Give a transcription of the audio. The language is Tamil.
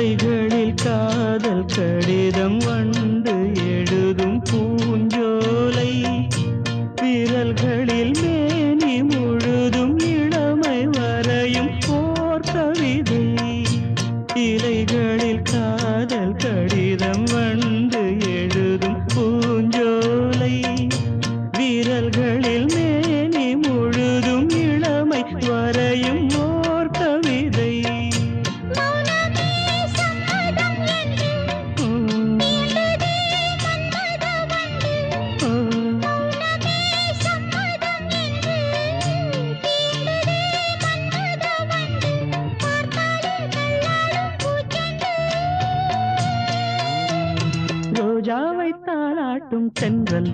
இலைகளில் காதல் கடிதம் வந்து எழுதும் பூஞ்சோலை விரல்களில் மேனி முழுதும் இளமை வரையும் போர் கவிதை இலைகளில் காதல் கடிதம் வந்து எழுதும் பூஞ்சோலை விரல்களில் மேனி முழுதும் இளமை வரையும் ஓர் கவிதை ரோஜாவை தாளாட்டும் தென்றல்